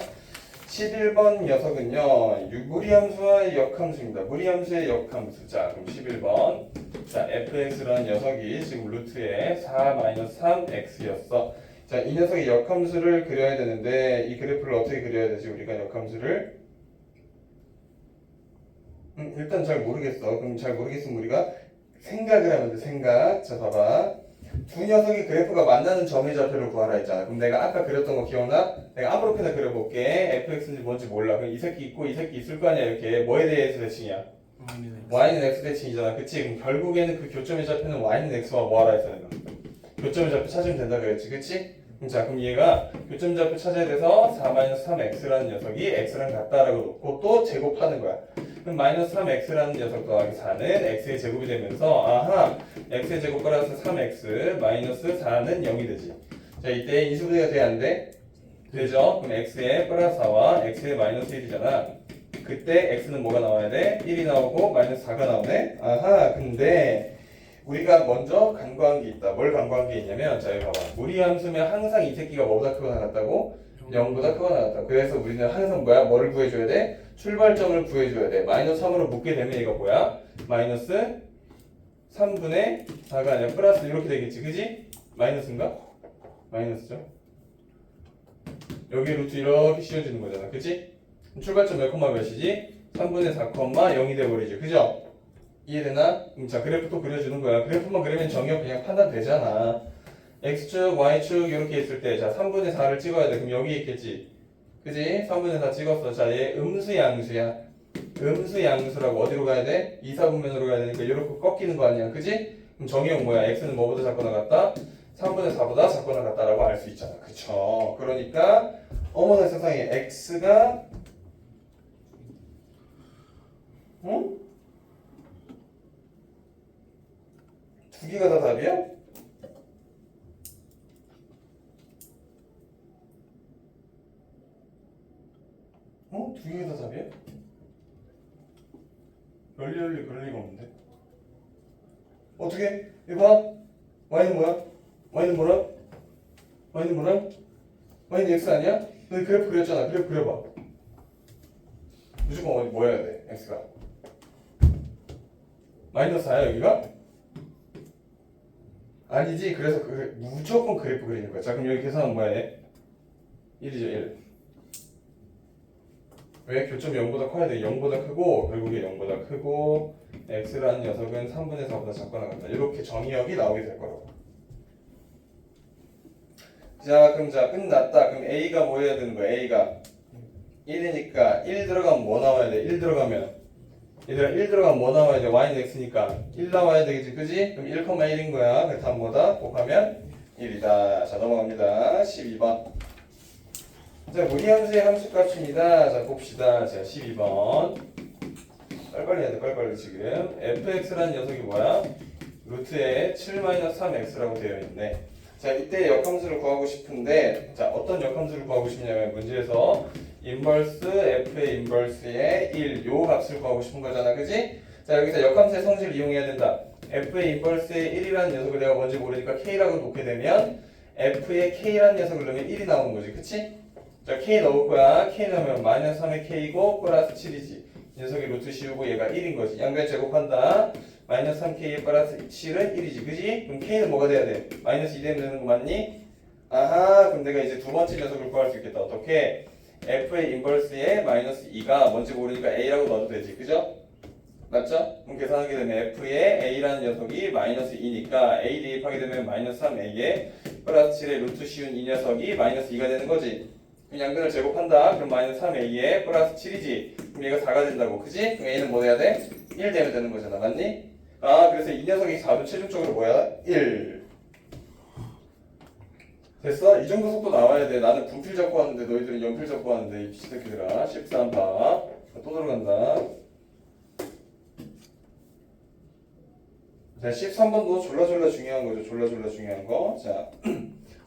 11번 녀석은요, 무리함수와 역함수입니다. 무리함수의 역함수. 자, 그럼 11번. 자, fx라는 녀석이 지금 루트에 4-3x였어. 자, 이 녀석의 역함수를 그려야 되는데, 이 그래프를 어떻게 그려야 되지? 우리가 역함수를? 일단 잘 모르겠어. 그럼 잘 모르겠으면 우리가 생각을 하면 돼, 생각. 자, 봐봐. 두 녀석의 그래프가 만나는 점의 좌표를 구하라 했잖아. 그럼 내가 아까 그렸던 거 기억나? 내가 아무렇게나 그려볼게. fx인지 뭔지 몰라. 그럼 이 새끼 있고 이 새끼 있을 거 아니야. 이렇게 뭐에 대해서 대칭이야? y는 x 대칭이잖아. 그치? 그럼 결국에는 그 교점의 좌표는 y는 x와 뭐 하라 했어 내가? 교점의 좌표 찾으면 된다 그랬지. 그치? 자, 그럼 얘가 교점 좌표 찾아야 돼서 4-3x라는 녀석이 x랑 같다라고 놓고 또 제곱하는 거야. 그럼 마이너스 3x라는 녀석 더하기 4는 x의 제곱이 되면서 아하 x의 제곱 플러스 3x 마이너스 4는 0이 되지. 자, 이때 인수분해가 돼야 안 돼? 되죠? 그럼 x의 플러스 4와 x의 마이너스 1이잖아. 그때 x는 뭐가 나와야 돼? 1이 나오고 마이너스 4가 나오네? 아하 근데 우리가 먼저 간과한 게 있다. 뭘 간과한 게 있냐면 자, 여기 봐봐. 무리함수면 항상 이 새끼가 뭐보다 크거나 같다고? 0보다 크거나 같다. 그래서 우리는 항상 뭐를 구해줘야 돼? 출발점을 구해줘야 돼. 마이너스 3으로 묶게 되면 얘가 뭐야? 마이너스 3분의 4가 아니라 플러스 이렇게 되겠지. 그지? 마이너스인가? 마이너스죠. 여기 루트 이렇게 씌워지는 거잖아. 그치? 출발점 몇 콤마 몇이지? 3분의 4 콤마 0이 돼버리죠. 그죠? 이해되나? 자, 그래프 또 그려주는 거야. 그래프만 그리면 정의역 그냥 판단되잖아. X축, Y축 이렇게 있을 때 자, 3분의 4를 찍어야 돼. 그럼 여기 있겠지. 그지? 3분의 4 찍었어. 자, 얘 음수양수야. 음수양수라고 어디로 가야 돼? 2, 4분면으로 가야 되니까 이렇게 꺾이는 거 아니야. 그지? 그럼 정의역 뭐야? X는 뭐보다 작거나 같다? 3분의 4보다 작거나 같다라고 알 수 있잖아. 그쵸? 그러니까 어머나 세상에 X가 응? 두 개가 다 답이야? 어? 두 개가 다 답이야? 열리 그럴 리가 없는데. 어떻게? 이거 봐. y는 뭐야? y는 뭐라? y는 뭐라? y는 x 아니야? 너 그래프 그렸잖아. 그래프 그려봐. 무조건 어디 뭐여야 돼? x가 마이너스 4야 여기가? 아니지. 그래서 무조건 그래프 그리는 거야. 자, 그럼 여기 계산은 뭐야 얘? 1이죠 1. 왜? 교점이 0보다 커야 돼. 0보다 크고 결국에 0보다 크고 x라는 녀석은 3분의 4보다 작거나 같다. 이렇게 정의역이 나오게 될 거라고. 자, 그럼 자 끝났다. 그럼 a가 뭐 해야 되는 거야? a가 1이니까 1 들어가면 뭐 나와야 돼? 1 들어가면 얘들아 1 들어가면 뭐 나와야 돼? y는 x니까 1 나와야 되겠지. 그지? 그럼 1,1인 거야. 그 다음 뭐다? 곱하면 1이다. 자, 넘어갑니다. 12번. 자, 무리함수의 함수값입니다. 자, 봅시다. 자, 12번. 빨리빨리 해야 돼, 빨리빨리 지금. fx라는 녀석이 뭐야? 루트에 7-3x라고 되어 있네. 자, 이때 역함수를 구하고 싶은데, 자, 어떤 역함수를 구하고 싶냐면 문제에서 인버스 f의 인버스의 1, 요 값을 구하고 싶은 거잖아, 그지? 자, 여기서 역함수의 성질을 이용해야 된다. f의 인버스의 1이라는 녀석을 내가 뭔지 모르니까 k라고 놓게 되면 f의 k라는 녀석을 넣으면 1이 나오는 거지, 그치? 자, k 넣을 거야. k 넣으면 마이너스 3의 k고 플러스 7이지. 이 녀석이 루트 씌우고 얘가 1인 거지. 양변 제곱한다. 마이너스 3k 플러스 7은 1이지, 그지? 그럼 k는 뭐가 돼야 돼? 마이너스 2 되면 되는 거 맞니? 아하, 그럼 내가 이제 두 번째 녀석을 구할 수 있겠다. 어떻게? f의 인버스에 마이너스 2가 뭔지 모르니까 a라고 넣어도 되지, 그죠? 맞죠? 그럼 계산하게 되면 f의 a라는 녀석이 마이너스 2니까 a 대입하게 되면 마이너스 3a에 플러스 7의 루트 씌운 이 녀석이 마이너스 2가 되는 거지. 그럼 양변을 제곱한다. 그럼 마이너스 3a에 플러스 7이지. 그럼 얘가 4가 된다고, 그지? 그럼 a는 뭐 돼야 돼? 1 되면 되는 거잖아, 맞니? 아, 그래서 이 녀석이 4도 최종적으로 뭐야? 1. 됐어? 이 정도 속도 나와야 돼. 나는 분필 잡고 왔는데 너희들은 연필 잡고 왔는데 이 비치새끼들아. 13봐. 또 들어간다. 자, 13번도 졸라졸라 중요한 거죠. 졸라졸라 중요한 거. 자,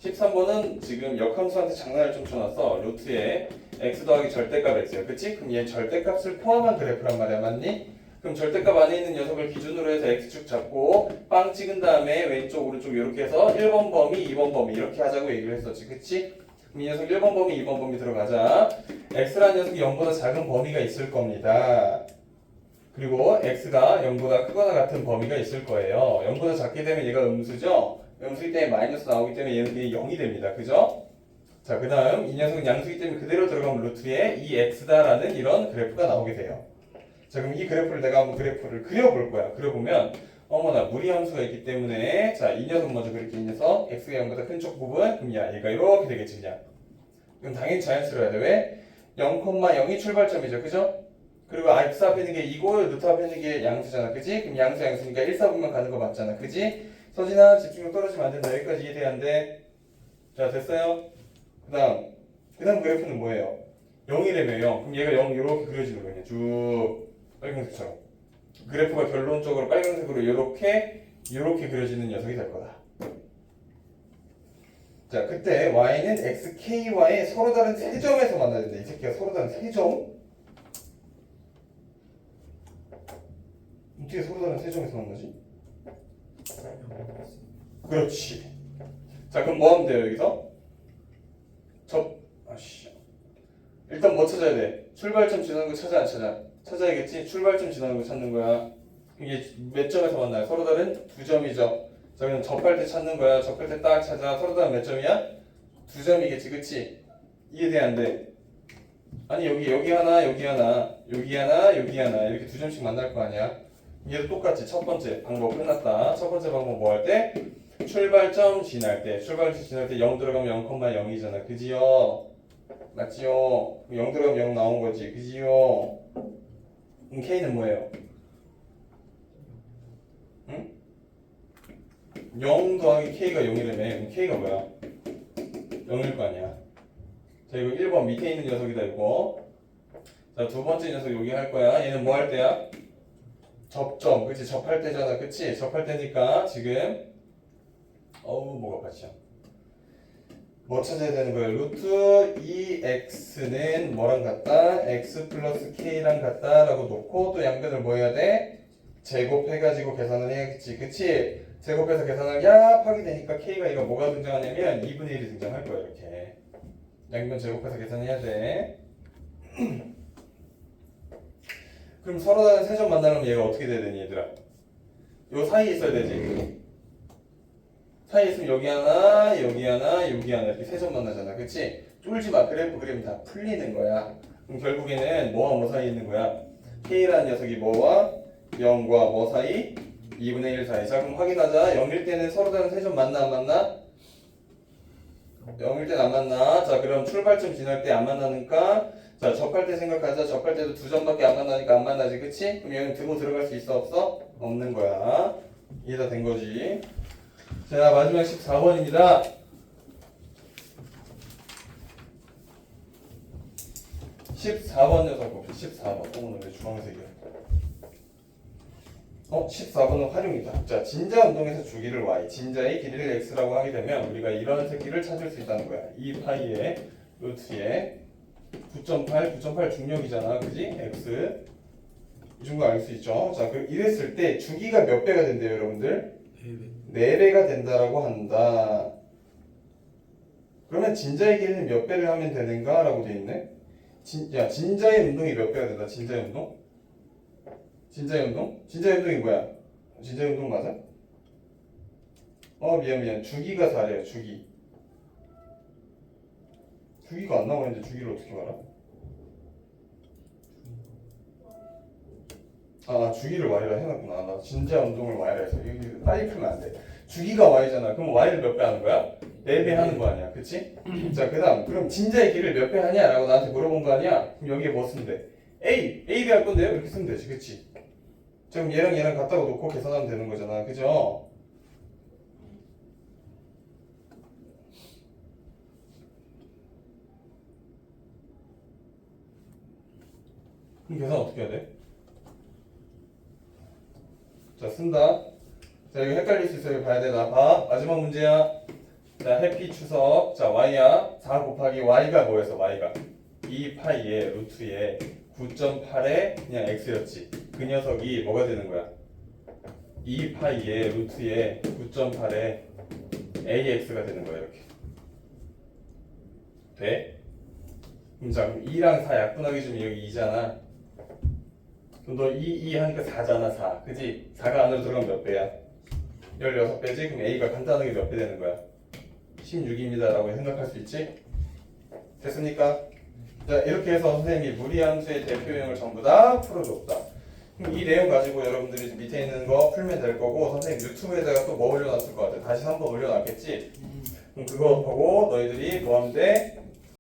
13번은 지금 역함수한테 장난을 좀 쳐놨어. 루트에 x 더하기 절대값 x야. 그치? 그럼 얘 절대값을 포함한 그래프란 말이야. 맞니? 그럼 절대값 안에 있는 녀석을 기준으로 해서 x축 잡고 빵 찍은 다음에 왼쪽 오른쪽 이렇게 해서 1번 범위 2번 범위 이렇게 하자고 얘기를 했었지. 그치? 그럼 이 녀석 1번 범위 2번 범위 들어가자. x라는 녀석이 0보다 작은 범위가 있을 겁니다. 그리고 x가 0보다 크거나 같은 범위가 있을 거예요. 0보다 작게 되면 얘가 음수죠? 음수기 때문에 마이너스 나오기 때문에 얘는 0이 됩니다. 그죠? 자, 그 다음 이 녀석은 양수기 때문에 그대로 들어가면 루트에 이 x다라는 이런 그래프가 나오게 돼요. 자, 그럼 이 그래프를 내가 한번 그래프를 그려볼 거야. 그려보면 어머나 무리함수가 있기 때문에 자, 이 녀석 먼저 그릴게. 이 녀석 x가 0보다 큰 쪽 부분 그럼 야 얘가 이렇게 되겠지 그냥. 그럼 당연히 자연스러워야 돼. 왜? 0,0이 출발점이죠. 그죠? 그리고 x 앞에 있는 게 2고 루트 앞에 있는 게 양수잖아. 그지? 그럼 양수 양수니까 1, 4분만 가는 거 맞잖아. 그지? 서진아 집중력 떨어지면 안 된다. 여기까지 이해돼야 안 돼? 자, 됐어요? 그 다음 그래프는 뭐예요? 0이라며 0. 그럼 얘가 0 이렇게 그려지는 거냐. 쭉 빨간색처럼. 그래프가 결론적으로 빨간색으로 이렇게 그려지는 녀석이 될 거다. 자, 그때 y는 xk와의 서로 다른 세 점에서 만나야 된다. 이 새끼가 서로 다른 세 점? 어떻게 서로 다른 세 점에서 만나지? 그렇지. 자, 그럼 뭐 하면 돼요, 여기서? 일단 뭐 찾아야 돼? 출발점 지나는 거 찾아, 안 찾아? 찾아야겠지? 출발점 지나는 거 찾는 거야. 이게 몇 점에서 만나요? 서로 다른 두 점이죠. 자, 그럼 접할 때 찾는 거야. 접할 때 딱 찾아. 서로 다른 몇 점이야? 두 점이겠지, 그치? 이해돼, 안 돼? 아니, 여기 하나, 여기 하나, 여기 하나, 여기 하나. 이렇게 두 점씩 만날 거 아니야? 얘도 똑같이 첫 번째 방법 끝났다. 첫 번째 방법 뭐 할 때? 출발점 지날 때. 출발점 지날 때 0 들어가면 0,0이잖아. 그지요? 맞지요? 0 들어가면 0 나온 거지. 그지요? 그럼 K는 뭐예요? 응? 0 더하기 K가 0이라며. 그럼 K가 뭐야? 0일 거 아니야. 자, 이거 1번 밑에 있는 녀석이다, 이거. 자, 두 번째 녀석 여기 할 거야. 얘는 뭐 할 때야? 접점. 그치? 접할 때잖아. 그치? 접할 때니까 지금 뭐가 빠지죠? 뭐 찾아야 되는 거예요? 루트 2x는 뭐랑 같다? x 플러스 k랑 같다라고 놓고 또 양변을 뭐 해야 돼? 제곱해가지고 계산을 해야겠지. 그치? 제곱해서 계산을 야 하게 되니까 k가 이거 뭐가 등장하냐면 2분의 1이 등장할 거야. 이렇게 양변 제곱해서 계산해야 돼. 그럼 서로 다른 세 점 만나려면 얘가 어떻게 돼야 되니 얘들아? 요 사이에 있어야 되지. 사이에 있으면 여기 하나, 여기 하나, 여기 하나 이렇게 세 점 만나잖아. 그치? 쫄지 마. 그래프 그리면 다 풀리는 거야. 그럼 결국에는 뭐와 뭐 사이에 있는 거야? K라는 녀석이 뭐와 0과 뭐 사이? 2분의 1 사이. 자, 그럼 확인하자. 0일 때는 서로 다른 세 점 만나 안 만나? 0일 때는 안 만나. 자, 그럼 출발점 지날 때 안 만나니까 자, 접할 때 생각하자. 접할 때도 두 점밖에 안 만나니까 안 만나지. 그치? 그럼 여기는 등호 들어갈 수 있어 없어? 없는 거야. 이해 다 된 거지. 자, 마지막 14번입니다. 14번 녀석 봅시다. 14번. 오늘 왜 주황색이야? 14번은 활용이다. 자, 진자 운동에서 주기를 y, 진자의 길이를 x라고 하게 되면 우리가 이런 새끼를 찾을 수 있다는 거야. 2파이의 루트에 9.8 중력이잖아. 그지? x. 이 정도 알 수 있죠? 자, 이랬을 때 주기가 몇 배가 된대요, 여러분들? 4배가 된다라고 한다. 그러면 진자의 길이는 몇 배를 하면 되는가? 라고 돼 있네. 진자의 운동이 몇 배가 된다? 진자의 운동? 진자의 운동? 진자의 운동이 뭐야? 진자의 운동 맞아? 미안. 주기가 4래요, 주기. 주기가 안 나오는데 주기를 어떻게 말아? 주기를 y라 해놨구나. 나 진자 운동을 y라 해서 이거 빨리 풀면 안 돼. 주기가 y잖아. 그럼 y를 몇 배 하는 거야? 4배 하는 거 아니야, 그치? 자, 그럼 진자의 길을 몇 배 하냐? 라고 나한테 물어본 거 아니야? 그럼 여기에 뭐 쓰면 돼? a 할 건데요? 이렇게 쓰면 되지, 그치? 지금 얘랑 갖다가 놓고 계산하면 되는 거잖아, 그죠? 그럼 계산 어떻게 해야 돼? 자, 쓴다. 자, 이거 헷갈릴 수 있어. 이거 봐야 돼. 나 봐. 마지막 문제야. 자, 해피 추석. 자, y야. 4 곱하기 y가 뭐였어? y가 2파이의 루트에 9.8에 그냥 x였지. 그 녀석이 뭐가 되는 거야? 2파이의 루트에 9.8에 ax가 되는 거야. 이렇게. 돼? 그럼 자, 그럼 2랑 4 약분하기 좀 여기 2잖아. 그럼 너 2 하니까 4잖아, 4. 그지? 4가 안으로 들어가면 몇 배야? 16배지? 그럼 A가 간단하게 몇 배 되는 거야? 16입니다. 라고 생각할 수 있지? 됐습니까? 자, 이렇게 해서 선생님이 무리함수의 대표형을 전부 다 풀어줬다. 그럼 이 내용 가지고 여러분들이 밑에 있는 거 풀면 될 거고, 선생님 유튜브에다가 또 뭐 올려놨을 것 같아. 다시 한번 올려놨겠지? 그럼 그거 보고 너희들이 뭐 하면 돼?